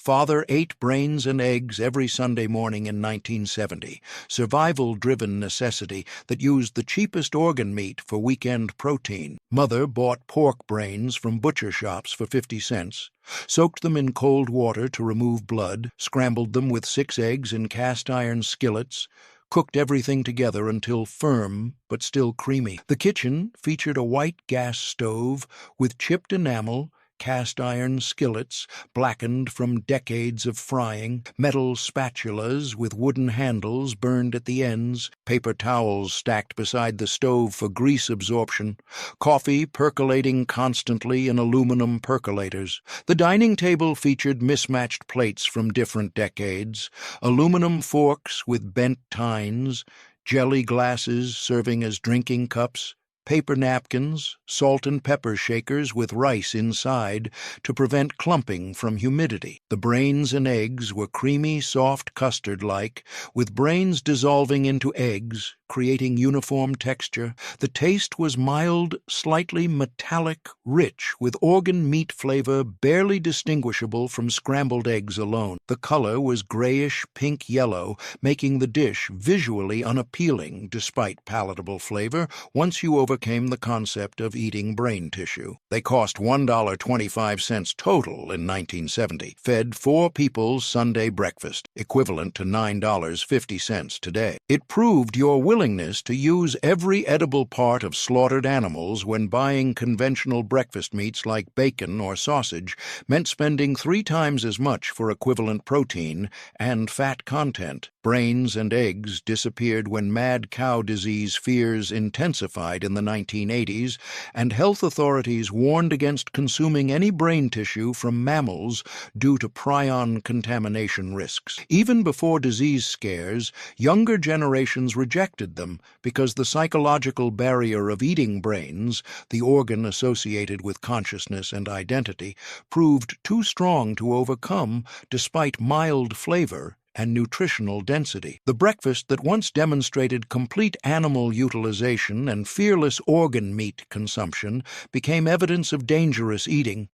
Father ate brains and eggs every Sunday morning in 1970, survival-driven necessity that used the cheapest organ meat for weekend protein. Mother bought pork brains from butcher shops for 50 cents, soaked them in cold water to remove blood, scrambled them with 6 eggs in cast-iron skillets, cooked everything together until firm but still creamy. The kitchen featured a white gas stove with chipped enamel, cast-iron skillets, blackened from decades of frying, metal spatulas with wooden handles burned at the ends, paper towels stacked beside the stove for grease absorption, coffee percolating constantly in aluminum percolators. The dining table featured mismatched plates from different decades, aluminum forks with bent tines, jelly glasses serving as drinking cups, paper napkins, salt and pepper shakers with rice inside to prevent clumping from humidity. The brains and eggs were creamy, soft custard-like, with brains dissolving into eggs, creating uniform texture. The taste was mild, slightly metallic, rich, with organ meat flavor barely distinguishable from scrambled eggs alone. The color was grayish pink-yellow, making the dish visually unappealing despite palatable flavor once you overcame the concept of eating brain tissue. They cost $1.25 total in 1970, fed 4 people's Sunday breakfast, equivalent to $9.50 today. It proved your willingness to use every edible part of slaughtered animals when buying conventional breakfast meats like bacon or sausage meant spending 3 times as much for equivalent protein and fat content. Brains and eggs disappeared when mad cow disease fears intensified in the 1980s, and health authorities warned against consuming any brain tissue from mammals due to prion contamination risks. Even before disease scares, younger generations rejected them because the psychological barrier of eating brains, the organ associated with consciousness and identity, proved too strong to overcome despite mild flavor and nutritional density. The breakfast that once demonstrated complete animal utilization and fearless organ meat consumption became evidence of dangerous eating.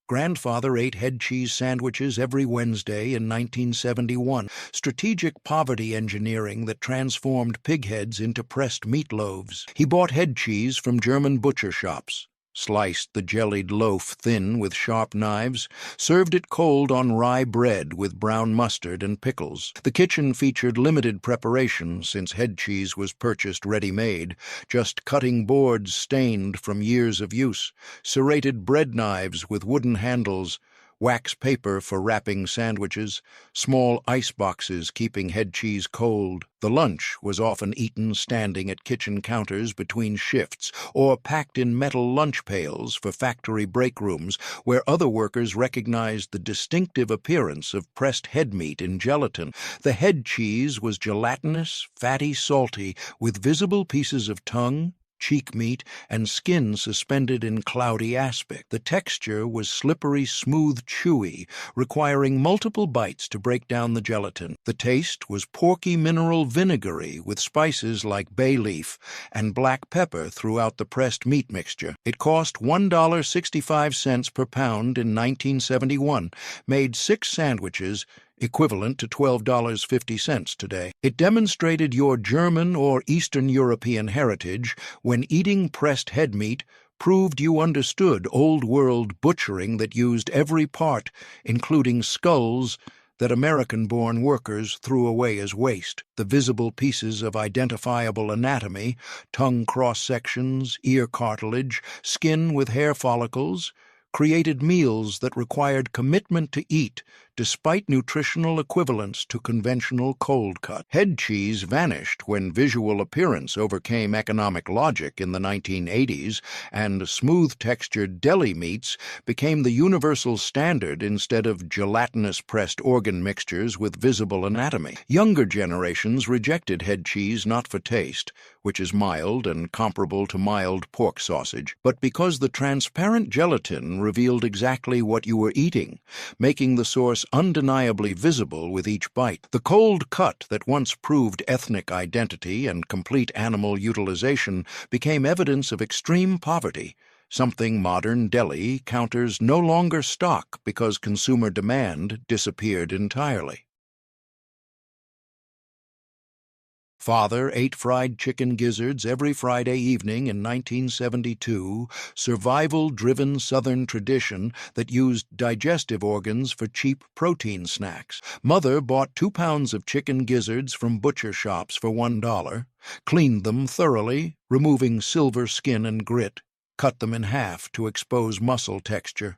Grandfather ate head cheese sandwiches every Wednesday in 1971, strategic poverty engineering that transformed pig heads into pressed meat loaves. He bought head cheese from German butcher shops, sliced the jellied loaf thin with sharp knives, served it cold on rye bread with brown mustard and pickles. The kitchen featured limited preparation since head cheese was purchased ready-made, just cutting boards stained from years of use, serrated bread knives with wooden handles, wax paper for wrapping sandwiches, small ice boxes keeping head cheese cold. The lunch was often eaten standing at kitchen counters between shifts or packed in metal lunch pails for factory break rooms where other workers recognized the distinctive appearance of pressed head meat in gelatin. The head cheese was gelatinous, fatty, salty, with visible pieces of tongue, cheek meat, and skin suspended in cloudy aspic. The texture was slippery, smooth, chewy, requiring multiple bites to break down the gelatin. The taste was porky mineral vinegary with spices like bay leaf and black pepper throughout the pressed meat mixture. It cost $1.65 per pound in 1971, made 6 sandwiches, equivalent to $12.50 today. It demonstrated your German or Eastern European heritage when eating pressed head meat proved you understood old-world butchering that used every part, including skulls, that American-born workers threw away as waste. The visible pieces of identifiable anatomy, tongue cross-sections, ear cartilage, skin with hair follicles, created meals that required commitment to eat despite nutritional equivalence to conventional cold cut. Head cheese vanished when visual appearance overcame economic logic in the 1980s, and smooth-textured deli meats became the universal standard instead of gelatinous pressed organ mixtures with visible anatomy. Younger generations rejected head cheese not for taste, which is mild and comparable to mild pork sausage, but because the transparent gelatin revealed exactly what you were eating, making the source undeniably visible with each bite. The cold cut that once proved ethnic identity and complete animal utilization became evidence of extreme poverty, something modern deli counters no longer stock because consumer demand disappeared entirely. Father ate fried chicken gizzards every Friday evening in 1972, survival-driven Southern tradition that used digestive organs for cheap protein snacks. Mother bought 2 pounds of chicken gizzards from butcher shops for $1, cleaned them thoroughly, removing silver skin and grit, cut them in half to expose muscle texture,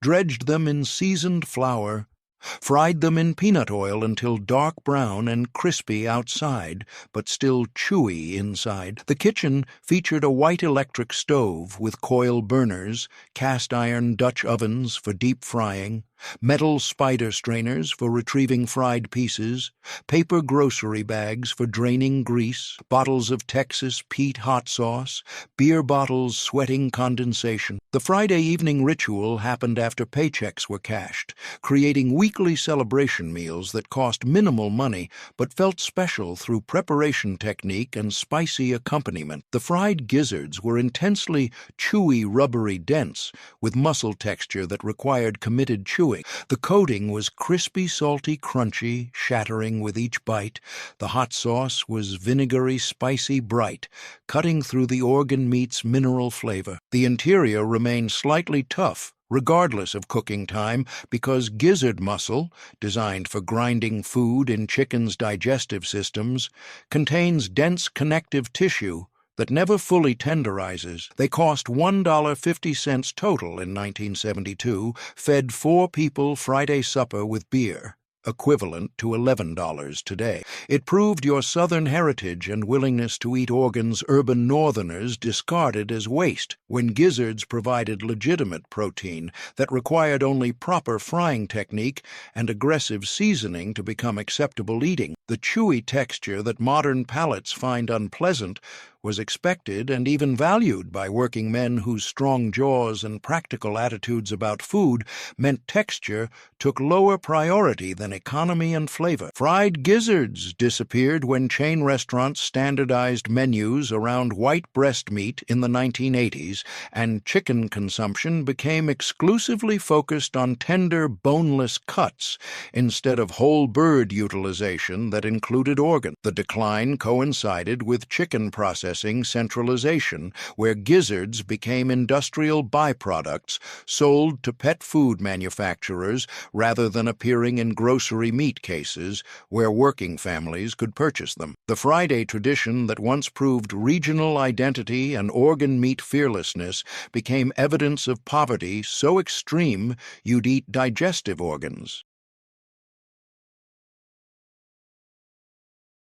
dredged them in seasoned flour, fried them in peanut oil until dark brown and crispy outside, but still chewy inside. The kitchen featured a white electric stove with coil burners, cast-iron Dutch ovens for deep frying, metal spider strainers for retrieving fried pieces, paper grocery bags for draining grease, bottles of Texas Pete hot sauce, beer bottles sweating condensation. The Friday evening ritual happened after paychecks were cashed, creating weekly celebration meals that cost minimal money but felt special through preparation technique and spicy accompaniment. The fried gizzards were intensely chewy, rubbery dense, with muscle texture that required committed chewing. chewing. The coating was crispy, salty, crunchy, shattering with each bite. The hot sauce was vinegary, spicy, bright, cutting through the organ meat's mineral flavor. The interior remained slightly tough, regardless of cooking time, because gizzard muscle, designed for grinding food in chickens' digestive systems, contains dense connective tissue that never fully tenderizes. They cost $1.50 total in 1972, fed 4 people Friday supper with beer, equivalent to $11 today. It proved your Southern heritage and willingness to eat organs urban Northerners discarded as waste, when gizzards provided legitimate protein that required only proper frying technique and aggressive seasoning to become acceptable eating. The chewy texture that modern palates find unpleasant was expected and even valued by working men whose strong jaws and practical attitudes about food meant texture took lower priority than economy and flavor. Fried gizzards disappeared when chain restaurants standardized menus around white breast meat in the 1980s, and chicken consumption became exclusively focused on tender, boneless cuts instead of whole bird utilization that included organ. The decline coincided with chicken processing centralization, where gizzards became industrial byproducts sold to pet food manufacturers rather than appearing in grocery meat cases where working families could purchase them. The Friday tradition that once proved regional identity and organ meat fearlessness became evidence of poverty so extreme you'd eat digestive organs.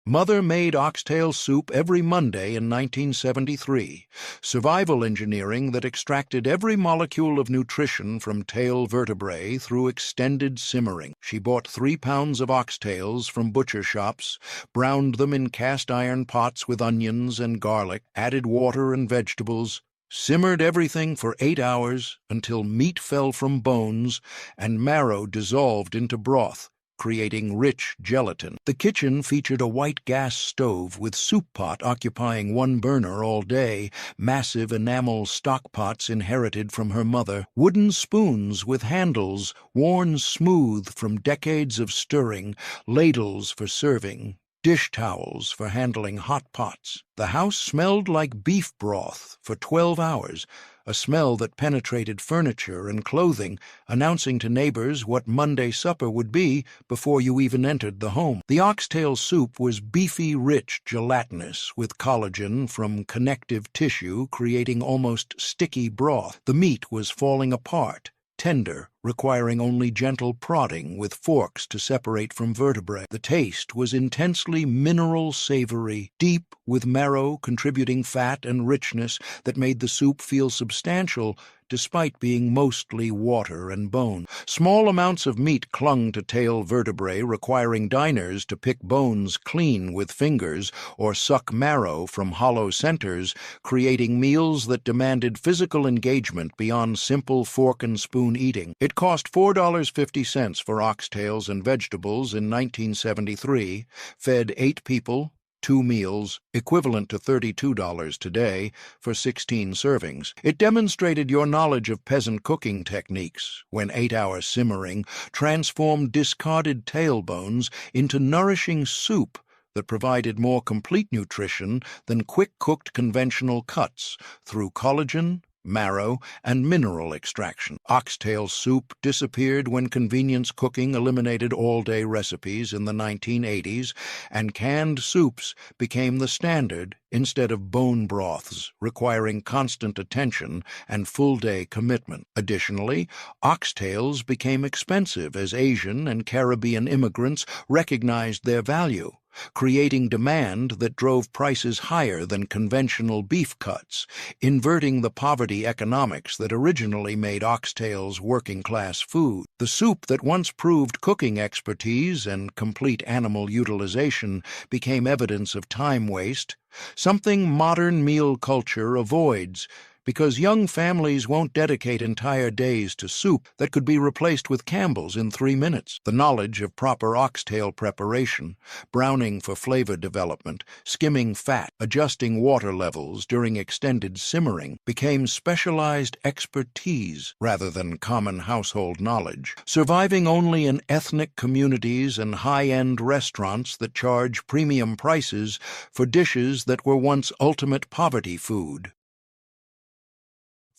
Mother made oxtail soup every Monday in 1973, survival engineering that extracted every molecule of nutrition from tail vertebrae through extended simmering. She bought 3 pounds of oxtails from butcher shops, browned them in cast-iron pots with onions and garlic, added water and vegetables, simmered everything for 8 hours until meat fell from bones and marrow dissolved into broth, creating rich gelatin. The kitchen featured a white gas stove with soup pot occupying 1 burner all day, massive enamel stock pots inherited from her mother, wooden spoons with handles worn smooth from decades of stirring, ladles for serving, dish towels for handling hot pots. The house smelled like beef broth for 12 hours, a smell that penetrated furniture and clothing, announcing to neighbors what Monday supper would be before you even entered the home. The oxtail soup was beefy, rich, gelatinous, with collagen from connective tissue creating almost sticky broth. The meat was falling apart, tender, requiring only gentle prodding with forks to separate from vertebrae. The taste was intensely mineral savory, deep with marrow contributing fat and richness that made the soup feel substantial despite being mostly water and bone. Small amounts of meat clung to tail vertebrae, requiring diners to pick bones clean with fingers or suck marrow from hollow centers, creating meals that demanded physical engagement beyond simple fork and spoon eating. It cost $4.50 for oxtails and vegetables in 1973, fed 8 people, 2 meals, equivalent to $32 today, for 16 servings. It demonstrated your knowledge of peasant cooking techniques when 8-hour simmering transformed discarded tailbones into nourishing soup that provided more complete nutrition than quick-cooked conventional cuts through collagen, marrow, and mineral extraction. Oxtail soup disappeared when convenience cooking eliminated all-day recipes in the 1980s, and canned soups became the standard instead of bone broths, requiring constant attention and full-day commitment. Additionally, oxtails became expensive as Asian and Caribbean immigrants recognized their value, creating demand that drove prices higher than conventional beef cuts, inverting the poverty economics that originally made oxtails working-class food. The soup that once proved cooking expertise and complete animal utilization became evidence of time waste, something modern meal culture avoids because young families won't dedicate entire days to soup that could be replaced with Campbell's in 3 minutes. The knowledge of proper oxtail preparation, browning for flavor development, skimming fat, adjusting water levels during extended simmering became specialized expertise rather than common household knowledge, surviving only in ethnic communities and high-end restaurants that charge premium prices for dishes that were once ultimate poverty food.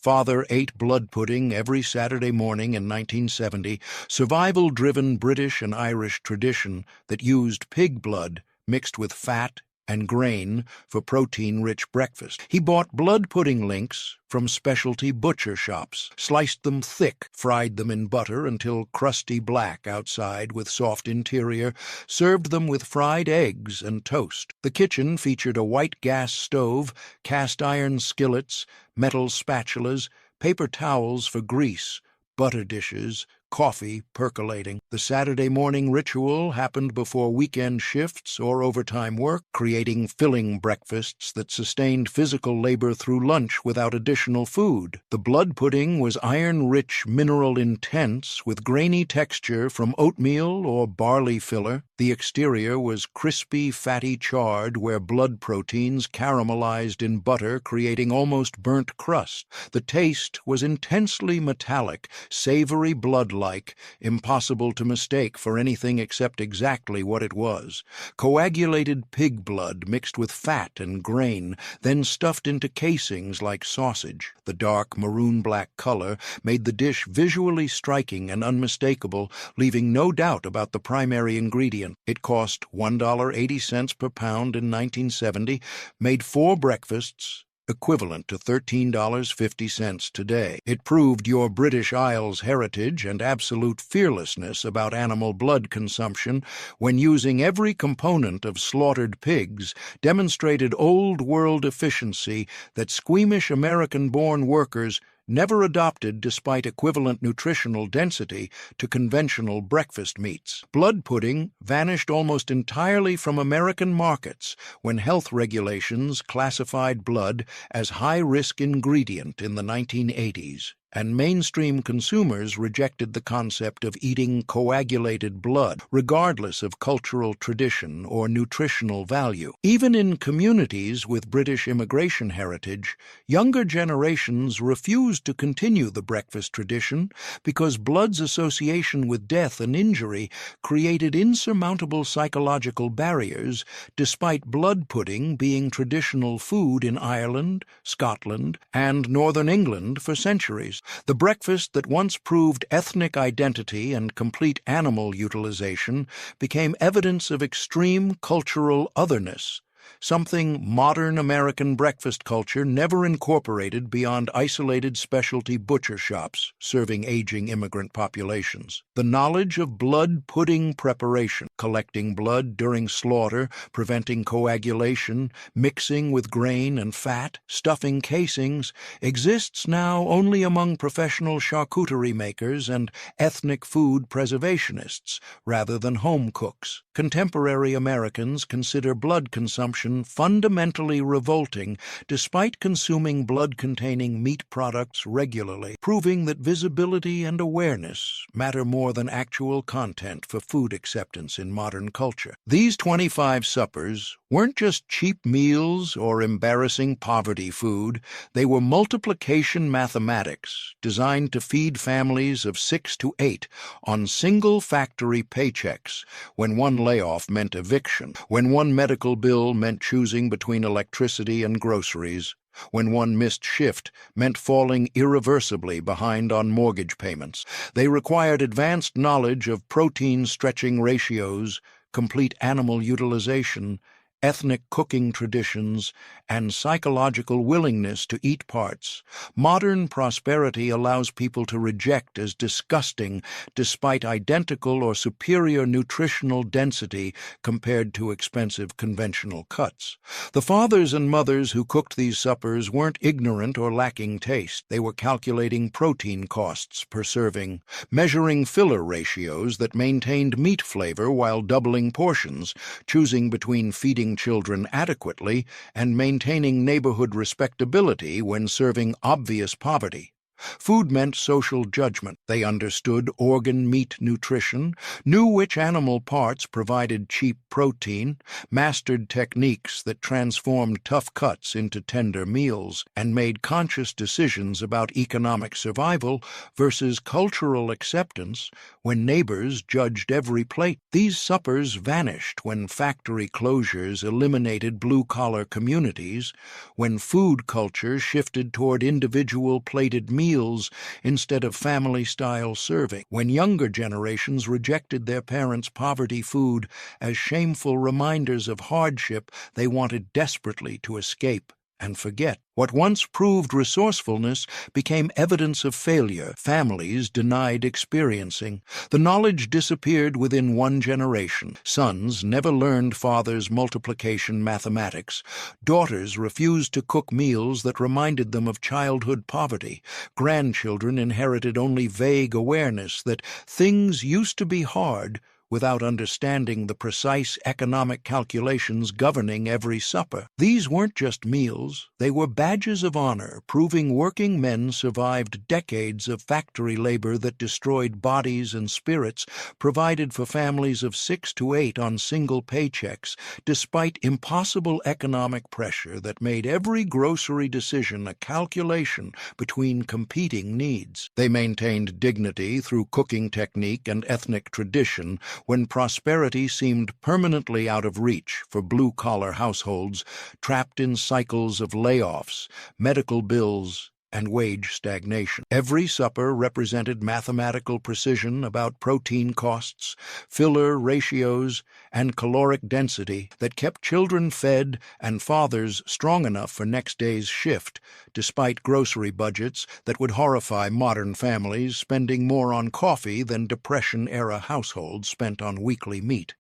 Father ate blood pudding every Saturday morning in 1970, survival-driven British and Irish tradition that used pig blood mixed with fat and grain for protein-rich breakfast. He bought blood pudding links from specialty butcher shops, sliced them thick, fried them in butter until crusty black outside with soft interior, served them with fried eggs and toast. The kitchen featured a white gas stove, cast iron skillets, metal spatulas, paper towels for grease, butter dishes, coffee percolating. The Saturday morning ritual happened before weekend shifts or overtime work, creating filling breakfasts that sustained physical labor through lunch without additional food. The blood pudding was iron-rich, mineral-intense, with grainy texture from oatmeal or barley filler. The exterior was crispy, fatty chard where blood proteins caramelized in butter, creating almost burnt crust. The taste was intensely metallic, savory blood-like, impossible to mistake for anything except exactly what it was. Coagulated pig blood mixed with fat and grain, then stuffed into casings like sausage. The dark maroon-black color made the dish visually striking and unmistakable, leaving no doubt about the primary ingredient. It cost $1.80 per pound in 1970, made 4 breakfasts, equivalent to $13.50 today. It proved your British Isles heritage and absolute fearlessness about animal blood consumption when using every component of slaughtered pigs, demonstrated old-world efficiency that squeamish American-born workers never adopted despite equivalent nutritional density to conventional breakfast meats. Blood pudding vanished almost entirely from American markets when health regulations classified blood as high-risk ingredient in the 1980s, and mainstream consumers rejected the concept of eating coagulated blood, regardless of cultural tradition or nutritional value. Even in communities with British immigration heritage, younger generations refused to continue the breakfast tradition because blood's association with death and injury created insurmountable psychological barriers, despite blood pudding being traditional food in Ireland, Scotland, and Northern England for centuries. The breakfast that once proved ethnic identity and complete animal utilization became evidence of extreme cultural otherness, something modern American breakfast culture never incorporated beyond isolated specialty butcher shops serving aging immigrant populations. The knowledge of blood pudding preparation, collecting blood during slaughter, preventing coagulation, mixing with grain and fat, stuffing casings, exists now only among professional charcuterie makers and ethnic food preservationists rather than home cooks. Contemporary Americans consider blood consumption fundamentally revolting despite consuming blood-containing meat products regularly, proving that visibility and awareness matter more than actual content for food acceptance in modern culture. These 25 suppers weren't just cheap meals or embarrassing poverty food, they were multiplication mathematics designed to feed families of 6 to 8 on single factory paychecks when one layoff meant eviction, when one medical bill meant choosing between electricity and groceries, when one missed shift meant falling irreversibly behind on mortgage payments. They required advanced knowledge of protein-stretching ratios, complete animal utilization, ethnic cooking traditions, and psychological willingness to eat parts. Modern prosperity allows people to reject as disgusting despite identical or superior nutritional density compared to expensive conventional cuts. The fathers and mothers who cooked these suppers weren't ignorant or lacking taste. They were calculating protein costs per serving, measuring filler ratios that maintained meat flavor while doubling portions, choosing between feeding feeding children adequately and maintaining neighborhood respectability when serving obvious poverty. Food meant social judgment. They understood organ meat nutrition, knew which animal parts provided cheap protein, mastered techniques that transformed tough cuts into tender meals, and made conscious decisions about economic survival versus cultural acceptance when neighbors judged every plate. These suppers vanished when factory closures eliminated blue-collar communities, when food culture shifted toward individual plated meals instead of family-style serving, when younger generations rejected their parents' poverty food as shameful reminders of hardship they wanted desperately to escape and forget. What once proved resourcefulness became evidence of failure families denied experiencing. The knowledge disappeared within one generation. Sons never learned fathers' multiplication mathematics. Daughters refused to cook meals that reminded them of childhood poverty. Grandchildren inherited only vague awareness that things used to be hard without understanding the precise economic calculations governing every supper. These weren't just meals, they were badges of honor, proving working men survived decades of factory labor that destroyed bodies and spirits, provided for families of 6 to 8 on single paychecks, despite impossible economic pressure that made every grocery decision a calculation between competing needs. They maintained dignity through cooking technique and ethnic tradition, when prosperity seemed permanently out of reach for blue-collar households trapped in cycles of layoffs, medical bills, and wage stagnation. Every supper represented mathematical precision about protein costs, filler ratios, and caloric density that kept children fed and fathers strong enough for next day's shift, despite grocery budgets that would horrify modern families spending more on coffee than Depression-era households spent on weekly meat.